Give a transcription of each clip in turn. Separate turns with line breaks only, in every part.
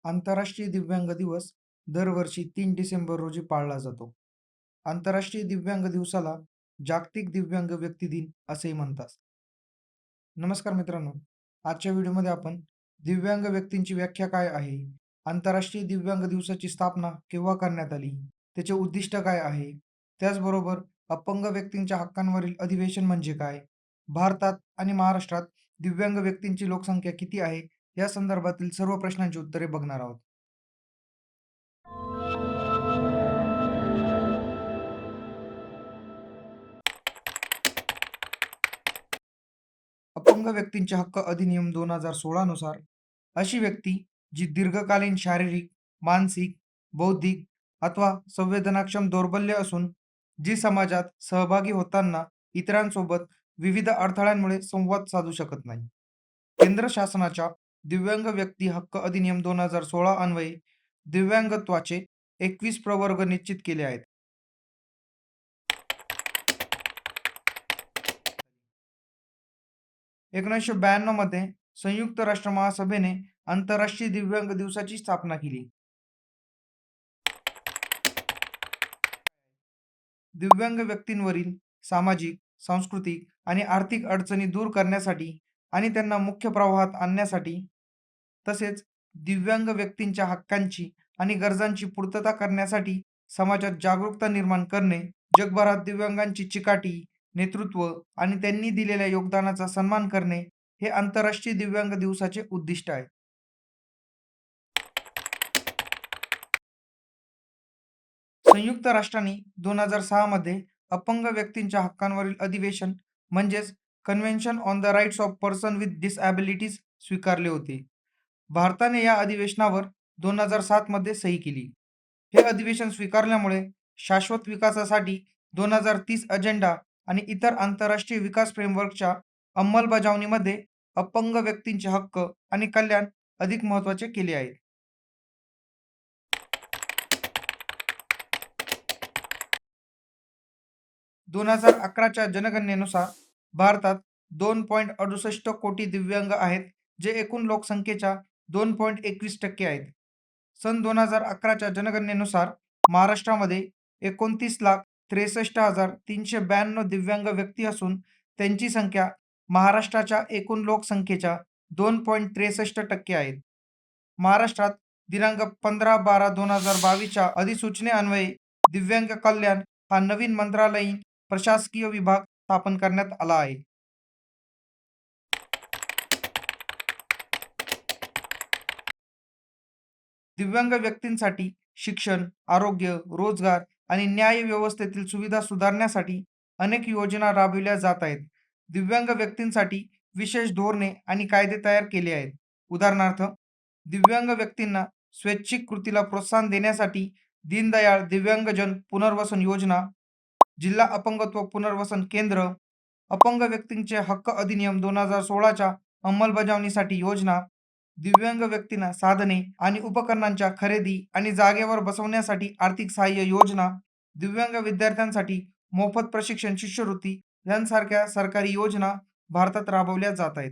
आंतरराष्ट्रीय दिव्यांग दिवस दरवर्षी 3 डिसेंबर रोजी पाळला जातो. आंतरराष्ट्रीय दिव्यांग दिवसाला जागतिक दिव्यांग व्यक्ती दिन असेही म्हणतात. नमस्कार मित्रांनो, आजच्या व्हिडिओमध्ये आपण दिव्यांग व्यक्तींची व्याख्या काय आहे, आंतरराष्ट्रीय दिव्यांग दिवसाची स्थापना केव्हा करण्यात आली, त्याचे उद्दिष्ट काय आहे, त्याचबरोबर अपंग व्यक्तींच्या हक्कांवरील अधिवेशन म्हणजे काय, भारतात आणि महाराष्ट्रात दिव्यांग व्यक्तींची लोकसंख्या किती आहे, या संदर्भातील सर्व प्रश्नांची उत्तरे बघणार आहोत. अपंग व्यक्तींचे हक्क अधिनियम 2016 नुसार अशी व्यक्ती जी दीर्घकालीन शारीरिक, मानसिक, बौद्धिक अथवा संवेदनाक्षम दौर्बल्य असून जी समाजात सहभागी होताना इतरांसोबत विविध अडथळ्यांमुळे संवाद साधू शकत नाही. केंद्र शासनाच्या दिव्यांग व्यक्ती हक्क अधिनियम 2016 अन्वये दिव्यांगत्वाचे 21 प्रवर्ग निश्चित केले आहेत. 1992 मध्ये संयुक्त राष्ट्र महासभेने आंतरराष्ट्रीय दिव्यांग दिवसाची स्थापना केली. दिव्यांग व्यक्तींवरील सामाजिक, सांस्कृतिक आणि आर्थिक अडचणी दूर करण्यासाठी आणि त्यांना मुख्य प्रवाहात आणण्यासाठी, तसेच दिव्यांग व्यक्तींच्या हक्कांची आणि गरजांची पूर्तता करण्यासाठी समाजात जागरूकता निर्माण करणे, जगभरात दिव्यांगांची चिकाटी, नेतृत्व आणि त्यांनी दिलेल्या योगदानाचा सन्मान करणे हे आंतरराष्ट्रीय दिव्यांग दिवसाचे उद्दिष्ट आहे. संयुक्त राष्ट्रांनी 2006 मध्ये अपंग व्यक्तींच्या हक्कांवरील अधिवेशन म्हणजेच convention on the rights of person with disabilities स्वीकारले होते. भारताने या अधिवेशनावर 2007 मध्ये सही केली. हे अधिवेशन स्वीकारल्यामुळे शाश्वत विकासासाठी 2030 अजेंडा आणि इतर आंतरराष्ट्रीय विकास फ्रेमवर्कच्या अंमलबजावणीमध्ये अपंग व्यक्तींचे हक्क आणि कल्याण अधिक महत्त्वाचे केले आहे. 2011च्या जनगणनेनुसार भारतात 2.68 कोटी दिव्यांग आहेत, जे एकूण लोकसंख्येच्या 2.21% आहेत. सन 2011च्या जनगणनेनुसार महाराष्ट्रामध्ये 29,63,392 दिव्यांग व्यक्ती असून त्यांची संख्या महाराष्ट्राच्या एकूण लोकसंख्येच्या 2.63% आहेत. महाराष्ट्रात दिनांक 15/12/2022च्या अधिसूचनेअन्वये दिव्यांग कल्याण हा नवीन मंत्रालयीन प्रशासकीय विभाग स्थापन करण्यात आला आहे. दिव्यांग व्यक्तींसाठी शिक्षण, आरोग्य, रोजगार आणि न्याय व्यवस्थेतील सुविधा सुधारण्यासाठी अनेक योजना राबविल्या जात आहेत. दिव्यांग व्यक्तींसाठी विशेष धोरणे आणि कायदे तयार केले आहेत. उदाहरणार्थ, दिव्यांग व्यक्तींना स्वैच्छिक कृतीला प्रोत्साहन देण्यासाठी दीनदयाळ दिव्यांगजन पुनर्वसन योजना, जिल्हा अपंगत्व पुनर्वसन केंद्र, अपंग व्यक्तींचे हक्क अधिनियम 2016च्या अंमलबजावणीसाठी योजना, दिव्यांग व्यक्तींना साधने आणि उपकरणांच्या खरेदी आणि जागेवर बसवण्यासाठी आर्थिक सहाय्य योजना, दिव्यांग विद्यार्थ्यांसाठी मोफत प्रशिक्षण शिष्यवृत्ती यांसारख्या सरकारी योजना भारतात राबवल्या जात आहेत.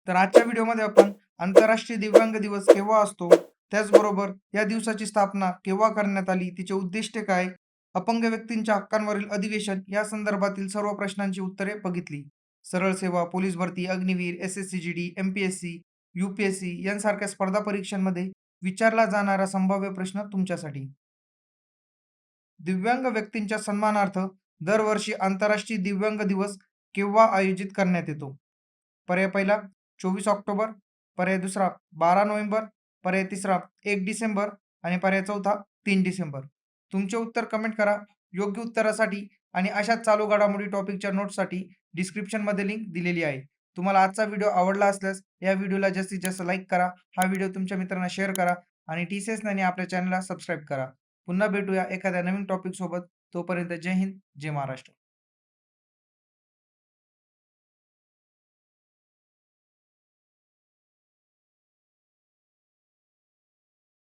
तर आजच्या व्हिडिओमध्ये आपण आंतरराष्ट्रीय दिव्यांग दिवस केव्हा असतो, त्याचबरोबर या दिवसाची स्थापना केव्हा करण्यात आली, तिचे उद्दिष्ट काय, अपंग व्यक्तींच्या हक्कांवरील अधिवेशन या संदर्भातील सर्व प्रश्नांची उत्तरे बघितली. सरळ सेवा, पोलीस भरती, अग्निवीर, SSCGD, MPSC, UPSC यांसारख्या स्पर्धा परीक्षांमध्ये विचारला जाणारा संभाव्य प्रश्न तुमच्यासाठी. दिव्यांग व्यक्तींच्या सन्मानार्थ दरवर्षी आंतरराष्ट्रीय दिव्यांग दिवस केव्हा आयोजित करण्यात येतो? पर्याय पहिला 24 ऑक्टोबर, पर्याय दुसरा 12 नोव्हेंबर, पर्याय तिसरा 1 डिसेंबर आणि पर्याय चौथा 3 डिसेंबर. तुमचे उत्तर कमेंट करा. योग्य उत्तरासाठी आणि अशाच चालू घडामोडी टॉपिकच्या नोट्ससाठी डिस्क्रिप्शनमध्ये लिंक दिलेली आहे. तुम्हाला आजचा व्हिडिओ आवडला असल्यास या व्हिडिओला जास्तीत जास्त लाईक करा, हा व्हिडिओ तुमच्या मित्रांना शेअर करा आणि TCS आणि आपल्या चॅनलला सबस्क्राईब करा. पुन्हा भेटूया एखाद्या नवीन टॉपिक सोबत. तोपर्यंत जय हिंद, जय महाराष्ट्र.